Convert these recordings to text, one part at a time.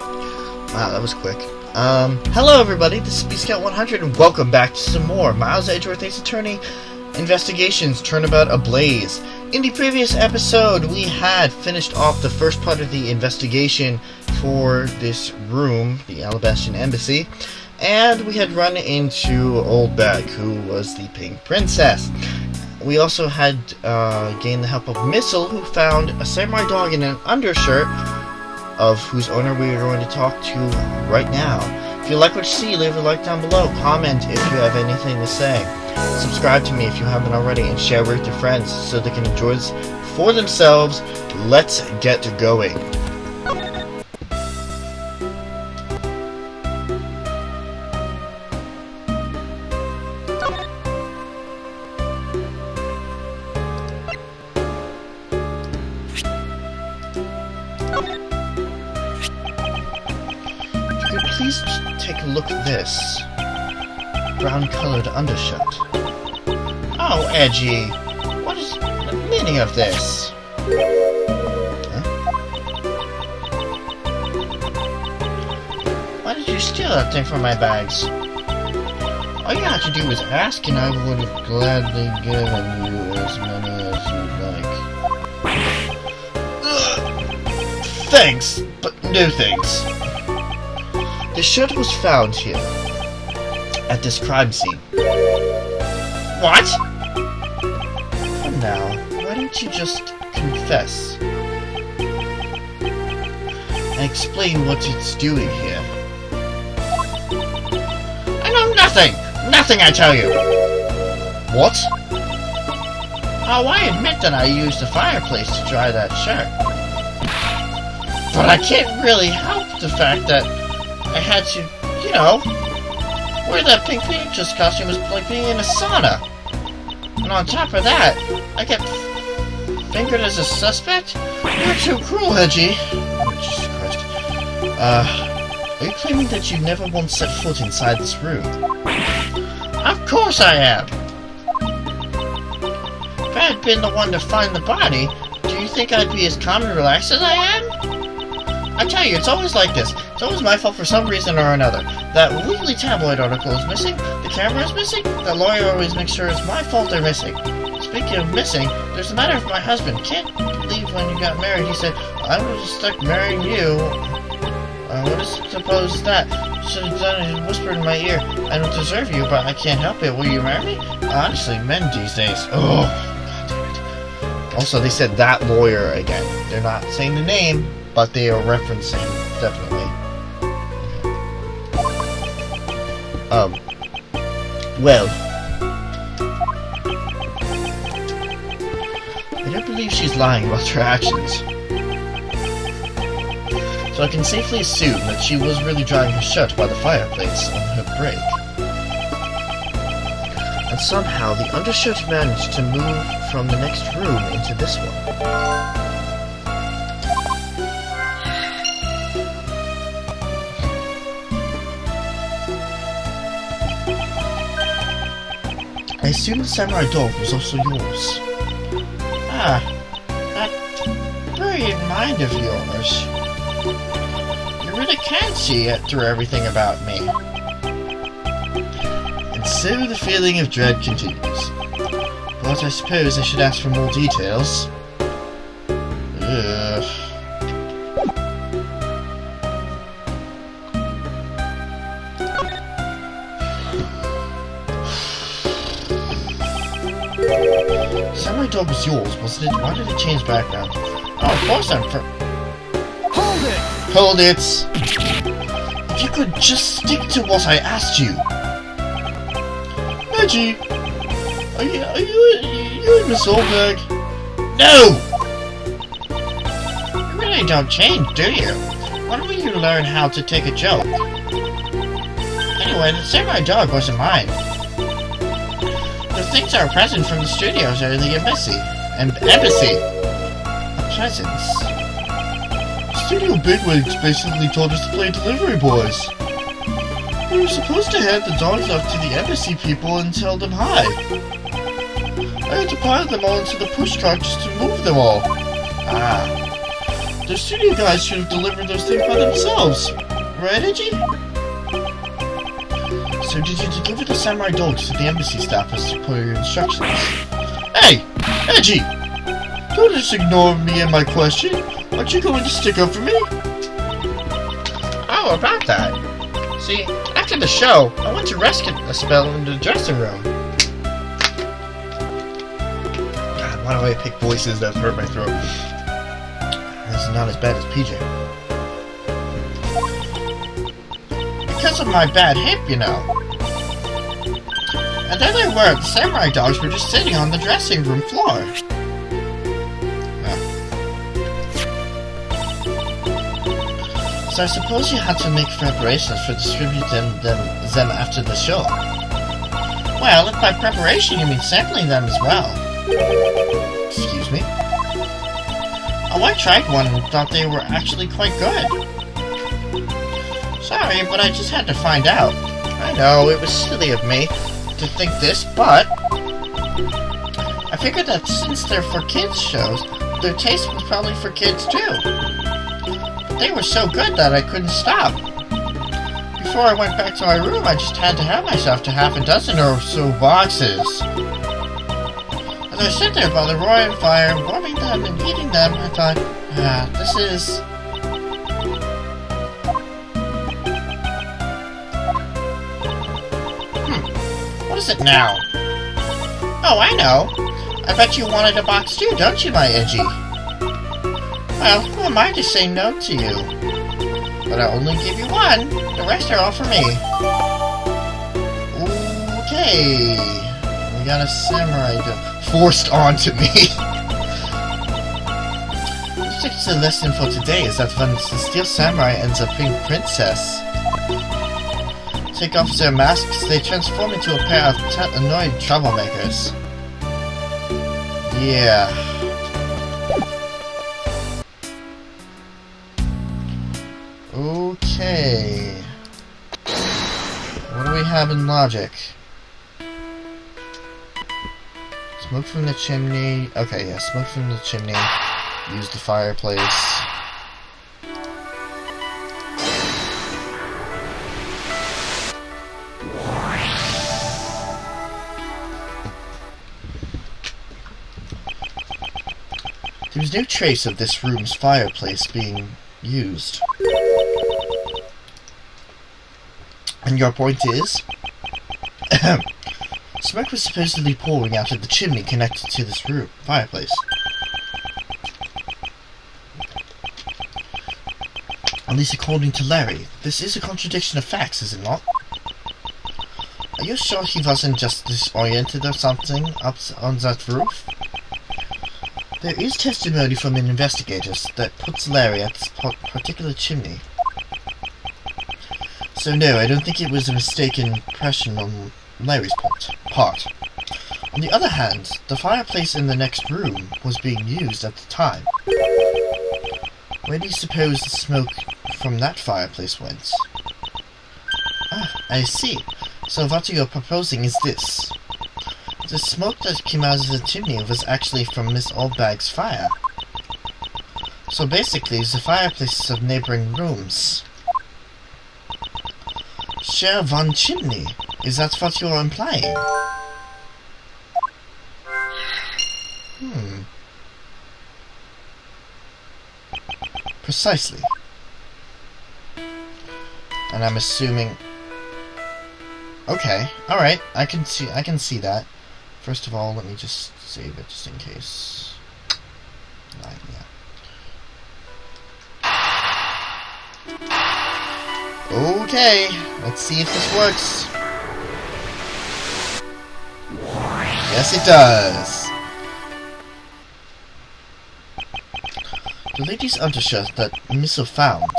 Wow, that was quick. Hello everybody, this is BScout100 and welcome back to some more Miles Edgeworth Ace Attorney Investigations Turnabout Ablaze. In the previous episode, we had finished off the first part of the investigation for this room, the Alabastian Embassy, and we had run into Oldbag, who was the Pink Princess. We also had gained the help of Missile, who found a samurai dog in an undershirt, of whose owner we are going to talk to right now. If you like what you see, leave a like down below, comment if you have anything to say, subscribe to me if you haven't already, and share with your friends so they can enjoy this for themselves. Let's get going. Please take a look at this brown-colored undershirt. Oh, Edgy, what is the meaning of this? Huh? Why did you steal that thing from my bags? All you had to do was ask, and I would have gladly given you as many as you'd like. Thanks, but no thanks. The shirt was found here, at this crime scene. What? For now, why don't you just confess and explain what it's doing here? I know nothing! Nothing, I tell you! What? Oh, I admit that I used the fireplace to dry that shirt. But I can't really help the fact that I had to, you know, wear that Pink Princess costume was like being in a sauna. And on top of that, I get fingered as a suspect? You're too cruel, Edgy. Oh, Jesus Christ. Are you claiming that you never once set foot inside this room? Of course I am! If I had been the one to find the body, do you think I'd be as calm and relaxed as I am? I tell you, it's always like this. It's always my fault for some reason or another. That weekly tabloid article is missing, the camera is missing, the lawyer always makes sure it's my fault they're missing. Speaking of missing, there's the matter of my husband. Can't believe when you got married he said, I would have stuck marrying you. What is supposed that? Should have done it and whispered in my ear. I don't deserve you, but I can't help it. Will you marry me? Honestly, men these days. Oh, God damn it. Also, they said that lawyer again. They're not saying the name, but they are referencing, definitely. Well, I don't believe she's lying about her actions. So I can safely assume that she was really drying her shirt by the fireplace on her break. And somehow the undershirt managed to move from the next room into this one. I assume the samurai dog was also yours. Ah, that brilliant mind of yours. You really can see it through everything about me. And so the feeling of dread continues. But I suppose I should ask for more details. Ugh. Samurai dog was yours, wasn't it? Why did it change background? Oh, of course I'm Hold it! Hold it! If you could just stick to what I asked you. Edgy! Are you in Miss Oldbag? No! You really don't change, do you? Why don't you learn how to take a joke? Anyway, the samurai dog wasn't mine. The things that are present from the studios are in the embassy. A presence. Studio bigwigs basically told us to play delivery boys. We were supposed to hand the dogs off to the embassy people and tell them hi. I had to pile them all into the pushcart just to move them all. Ah. The studio guys should have delivered those things by themselves. Right, Edgy? So did you deliver the samurai dogs to the embassy staff as per your instructions? Hey! Edgy! Don't just ignore me and my question. Aren't you going to stick up for me? Oh, about that. See, after the show, I went to rest a spell in the dressing room. God, why do I pick voices that hurt my throat? This is not as bad as PJ. Because of my bad hip, you know. And there they were, the samurai dogs were just sitting on the dressing room floor. So I suppose you had to make preparations for distributing them after the show. Well, if by preparation you mean sampling them as well. Excuse me? Oh, I tried one and thought they were actually quite good. Sorry, but I just had to find out. I know, it was silly of me to think this, but I figured that since they're for kids shows, their taste was probably for kids too. They were so good that I couldn't stop. Before I went back to my room, I just had to help myself to half a dozen or so boxes. As I sat there by the roaring fire, warming them and eating them, I thought, this is... What is it now? Oh, I know. I bet you wanted a box too, don't you, my Edgy? Well, who am I to say no to you? But I only give you one. The rest are all for me. Okay. We got a samurai forced onto me. The particular lesson for today is that when the steel samurai ends up being princess, take off their masks, they transform into a pair of annoying troublemakers. Yeah. Okay. What do we have in logic? Smoke from the chimney. Okay, yeah, smoke from the chimney. Use the fireplace. There's no trace of this room's fireplace being used. And your point is? Smoke was supposedly pouring out of the chimney connected to this room fireplace. At least according to Larry. This is a contradiction of facts, is it not? Are you sure he wasn't just disoriented or something up on that roof? There is testimony from an investigator that puts Larry at this particular chimney. So no, I don't think it was a mistaken impression on Larry's part. On the other hand, the fireplace in the next room was being used at the time. Where do you suppose the smoke from that fireplace went? Ah, I see. So what you're proposing is this. The smoke that came out of the chimney was actually from Miss Oldbag's fire. So basically, the fireplaces of neighboring rooms share one chimney. Is that what you're implying? Precisely. And I'm assuming... Okay, alright, I can see that. First of all, let me just save it just in case. Right, yeah. Okay, let's see if this works. Yes, it does. The lady's undershirt that Missile found.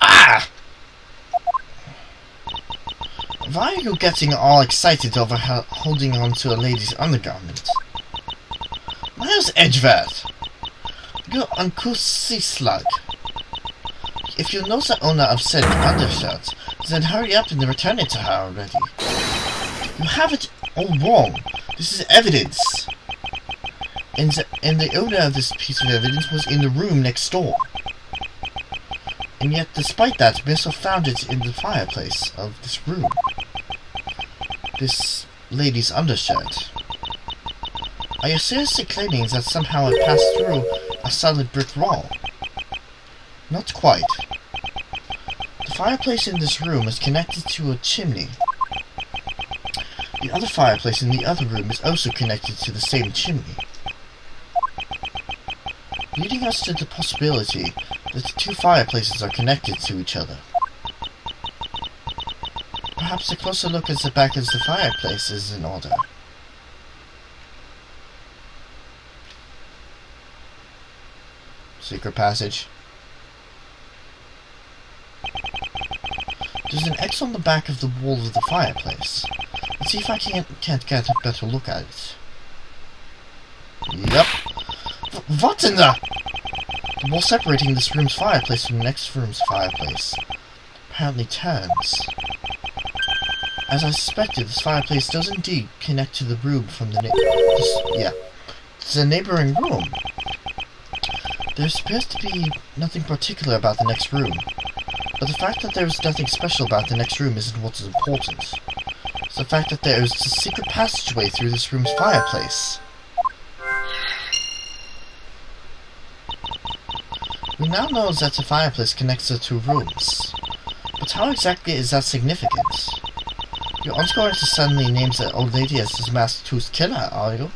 Ah! Why are you getting all excited over holding on to a lady's undergarment? Miles Edgeworth! You uncouth sea slug. If you know the owner of said undershirt, then hurry up and return it to her already. You have it all wrong. This is evidence. And the owner of this piece of evidence was in the room next door. And yet, despite that, Missile found it in the fireplace of this room. This lady's undershirt. Are you seriously claiming that somehow it passed through a solid brick wall? Not quite. The fireplace in this room is connected to a chimney. The other fireplace in the other room is also connected to the same chimney, leading us to the possibility that the two fireplaces are connected to each other. Perhaps a closer look at the back of the fireplace is in order. Secret passage. There's an X on the back of the wall of the fireplace. Let's see if I can't get a better look at it. Yep. What in the... The wall separating this room's fireplace from the next room's fireplace apparently turns. As I suspected, this fireplace does indeed connect to the room from the neighboring room. There appears to be nothing particular about the next room, but the fact that there is nothing special about the next room isn't what is important. It's the fact that there is a secret passageway through this room's fireplace. We now know that the fireplace connects the two rooms, but how exactly is that significant? You aren't going to suddenly name the old lady as the masked tooth killer, are you?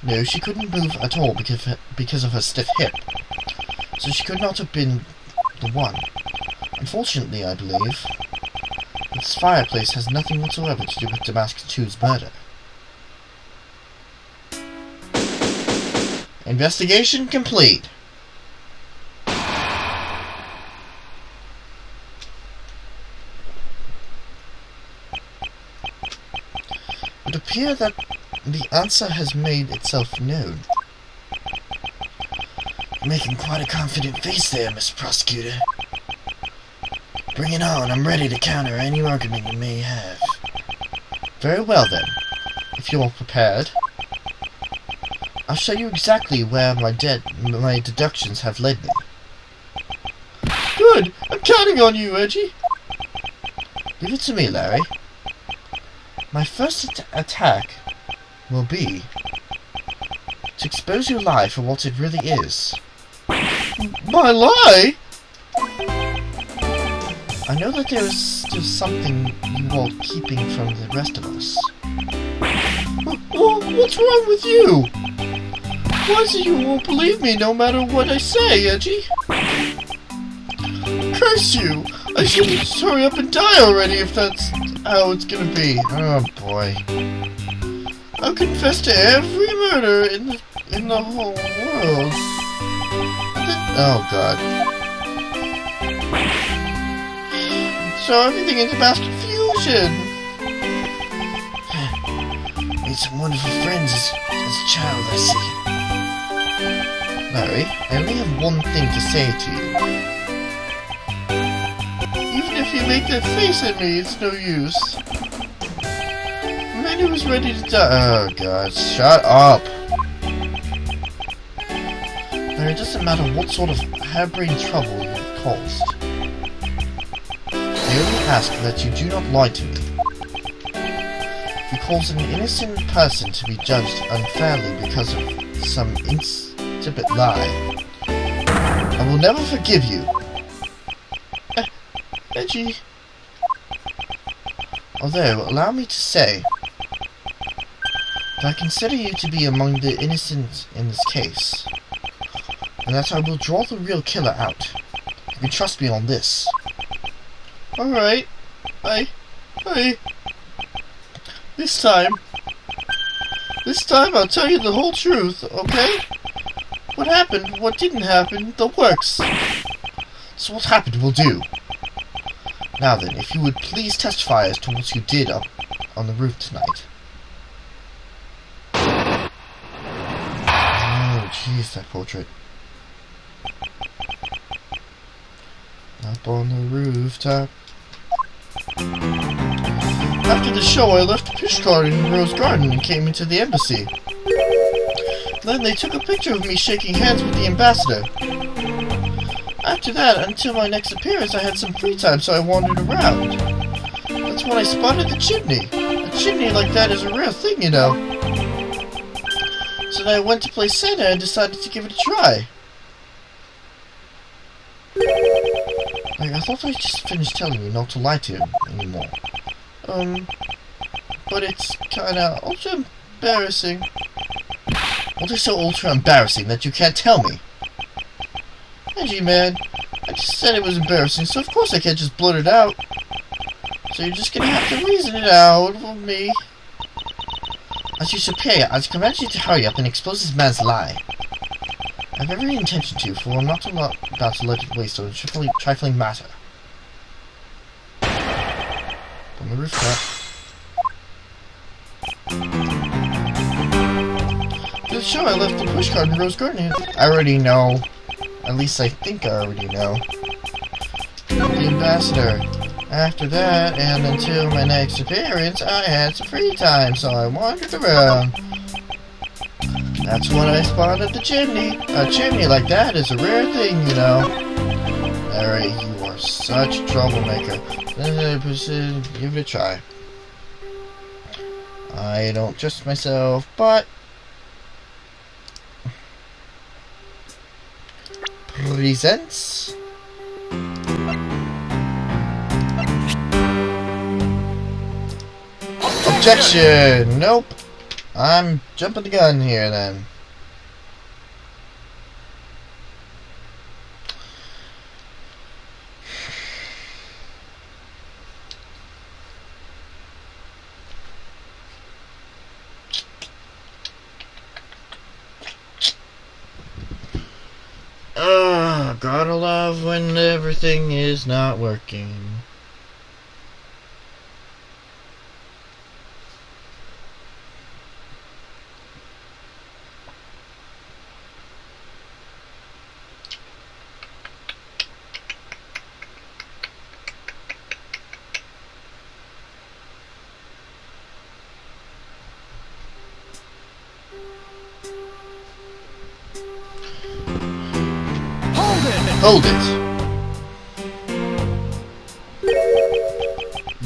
No, she couldn't move at all because of her stiff hip, so she could not have been the one. Unfortunately, I believe, this fireplace has nothing whatsoever to do with the masked tooth's murder. Investigation complete. It would appear that the answer has made itself known. You're making quite a confident face there, Mr. Prosecutor. Bring it on, I'm ready to counter any argument you may have. Very well then, if you're prepared. I'll show you exactly where my deductions have led me. Good! I'm counting on you, Edgy! Leave it to me, Larry. My first attack will be to expose your lie for what it really is. My lie? I know that there is still something you are keeping from the rest of us. What's wrong with you? Why is it you won't believe me no matter what I say, Edgy? Curse you! I should just hurry up and die already if that's how it's gonna be. Oh boy. I'll confess to every murder in the whole world. Oh god. So everything is mass confusion. Made some wonderful friends as a child, I see. Larry, I only have one thing to say to you. Even if you make that face at me, it's no use. The man who was ready to die. Oh god, shut up. Larry, it doesn't matter what sort of harebrained trouble you've caused. I only ask that you do not lie to me. If you cause an innocent person to be judged unfairly because of some insipid lie, I will never forgive you. Edgy. Although, allow me to say that I consider you to be among the innocent in this case, and that I will draw the real killer out. You can trust me on this. Alright. This time I'll tell you the whole truth, okay? What happened, what didn't happen, the works. So what happened will do. Now then, if you would please testify as to what you did up on the roof tonight. Oh, jeez, that portrait. Up on the rooftop. After the show, I left the pushcart in Rose Garden and came into the embassy. Then they took a picture of me shaking hands with the ambassador. After that, until my next appearance, I had some free time, so I wandered around. That's when I spotted the chimney. A chimney like that is a rare thing, you know. So then I went to play Santa and decided to give it a try. I thought I just finished telling you not to lie to him anymore. But it's kinda ultra embarrassing. What is so ultra embarrassing that you can't tell me? Edgy, man. I just said it was embarrassing, so of course I can't just blurt it out. So you're just gonna have to reason it out with me. As your superior, I command you to hurry up and expose this man's lie. I have every intention to, for I'm not about to let it waste on a trifling matter. On the rooftop. To the show, I left the pushcart in Rose Garden. I already know. At least I think I already know. The ambassador. After that, and until my next appearance, I had some free time, so I wandered around. That's when I spotted the chimney. A chimney like that is a rare thing, you know. Larry, you are such a troublemaker. Give it a try. I don't trust myself, but... Presents... Objection! Nope. I'm jumping the gun here then. Gotta love when everything is not working. Hold it!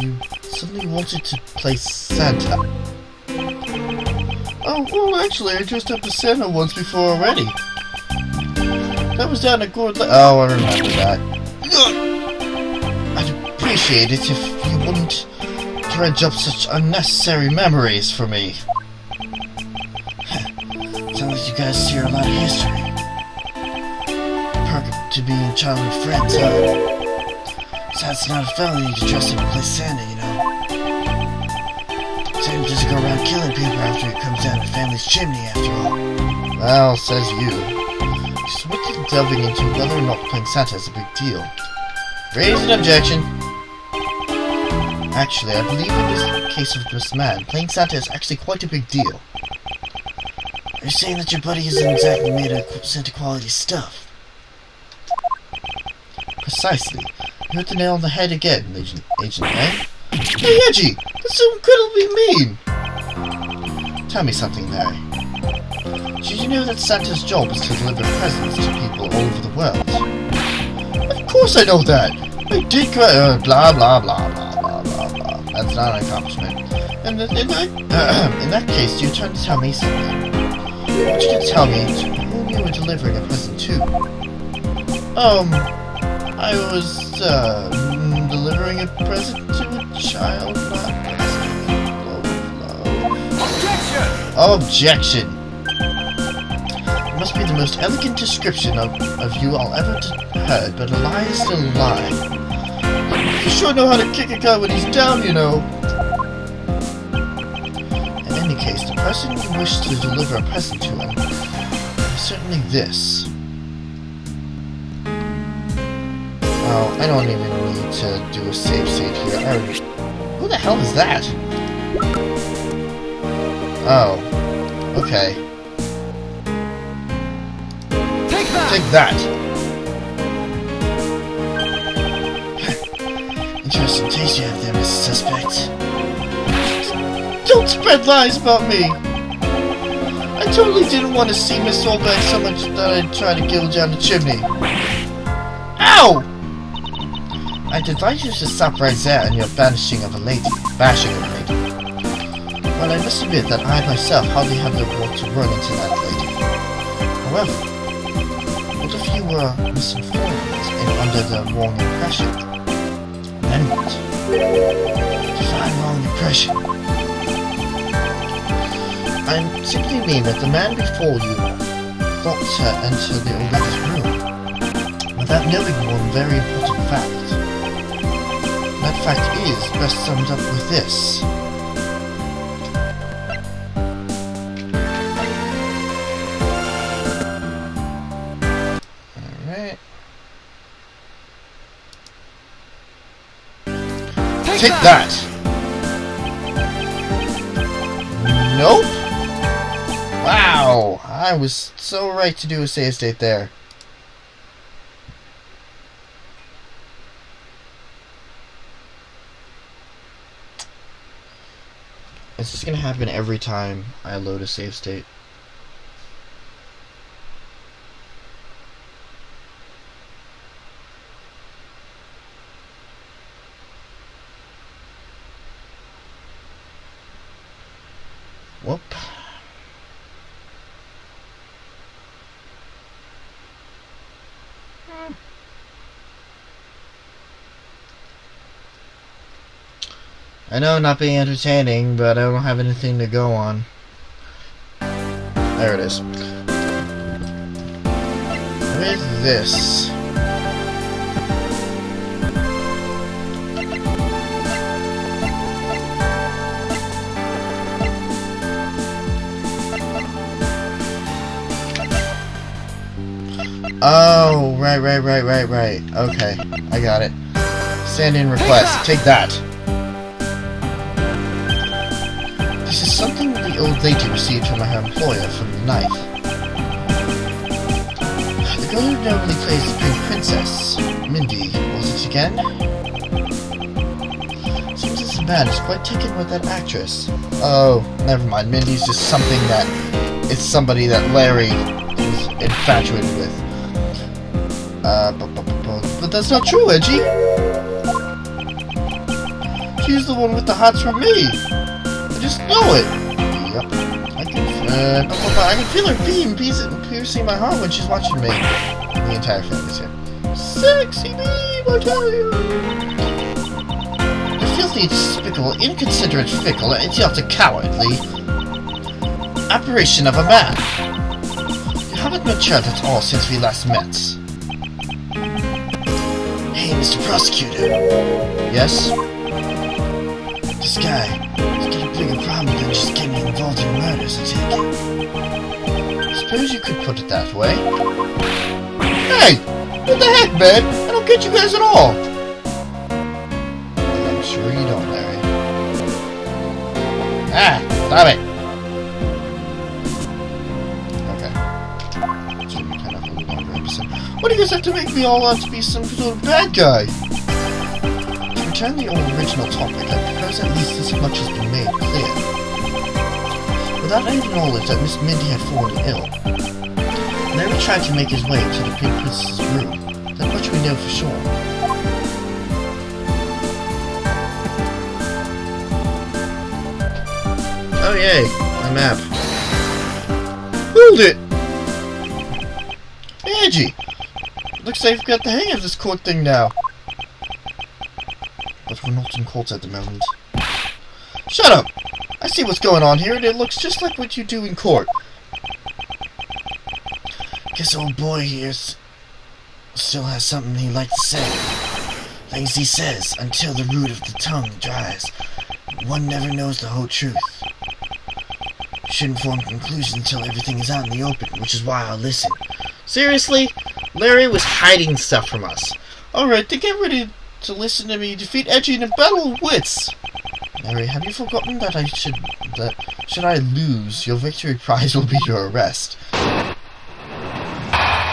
You suddenly wanted to play Santa. Oh, well, actually, I dressed up as Santa once before already. That was down at Gourd Lake. Oh, I remember that. I'd appreciate it if you wouldn't dredge up such unnecessary memories for me. Sounds like you guys share a lot of history. To being childhood friends, huh? So it's not a felony to dress up and play Santa, you know. Santa doesn't go around killing people after he comes down the family's chimney, after all. Well, says you. Just what is delving into whether or not playing Santa is a big deal? Raise an objection. Actually, I believe in this case of this man, playing Santa is actually quite a big deal. Are you saying that your buddy isn't exactly made of Santa quality stuff? Precisely. You hit the nail on the head again, Agent Lang. Hey, Edgy! That's so incredibly mean! Tell me something, Larry. Did you know that Santa's job is to deliver presents to people all over the world? Of course I know that! I did blah blah blah blah blah blah blah. That's not an accomplishment. And in that case, you're trying to tell me something. What you can tell me is whom you were delivering a present to. I was, delivering a present to a child not asking love. Objection! It must be the most elegant description of you I'll ever heard, but a lie is still a lie. You sure know how to kick a guy when he's down, you know. In any case, the person you wish to deliver a present to him is certainly this. Oh, I don't even need to do a save state here. Who the hell is that? Oh. Okay. Take that! Take that! Interesting taste you have there, Mr. Suspect. Don't spread lies about me! I I totally didn't want to see Miss Oldbag so much that I tried to kill down the chimney. Ow! I'd advise you to stop right there in your bashing of a lady. Well, I must admit that I myself hardly have the will to run into that lady. However, what if you were misinformed and under the wrong impression? Then what? Define wrong impression. I simply mean that the man before you thought to enter the old lady's room without knowing one very important fact. That fact is best summed up with this. Alright. Take that! Nope! Wow! I was so right to do a save state there. It's just gonna happen every time I load a save state. Whoop. I know, not being entertaining, but I don't have anything to go on. There it is. With this. Oh, right. Okay, I got it. Send in request. Take that. This is something the old lady received from her employer from the knife. The girl who normally plays the Pink Princess, Mindy, was it again? Seems this man is quite taken with that actress. Oh, never mind. Mindy's just something that... It's somebody that Larry is infatuated with. But that's not true, Edgy! She's the one with the hots for me! I just know it! Yep. I can feel her beam piercing my heart when she's watching me. The entire family's here. Sexy beam, I tell you! The filthy, despicable, inconsiderate, fickle, idiotic, cowardly apparition of a man! You haven't matured at all since we last met. Hey, Mr. Prosecutor. Yes? This guy, he's got a bigger problem than just getting involved in murders, I take it. Suppose you could put it that way. Hey! What the heck, man? I don't get you guys at all! Well, I'm sure you don't, Larry. Ah! Stop it! What do you guys have to make me all out to be some sort of bad guy? To return the original topic, I propose at least this much has been made clear. Without any knowledge that Miss Mindy had fallen ill, Larry tried to make his way to the Pink Princess's room. That much we know for sure. Oh yay, a map. Hold it! Edgy! Looks like you've got the hang of this court thing now. But we're not in court at the moment. Shut up! I see what's going on here, and it looks just like what you do in court. Guess old boy here still has something he'd like to say. Things he says, until the root of the tongue dries. One never knows the whole truth. Shouldn't form conclusions until everything is out in the open, which is why I'll listen. Seriously? Larry was hiding stuff from us. Alright, then get ready to listen to me defeat Edgy in a battle of wits. Larry, have you forgotten that should I lose, your victory prize will be your arrest?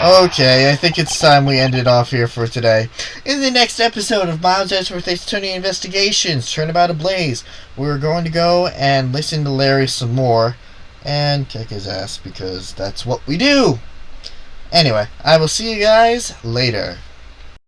Okay, I think it's time we end it off here for today. In the next episode of Miles Edgeworth Ace Attorney Investigations, Turnabout Ablaze, we're going to go and listen to Larry some more and kick his ass because that's what we do. Anyway, I will see you guys later.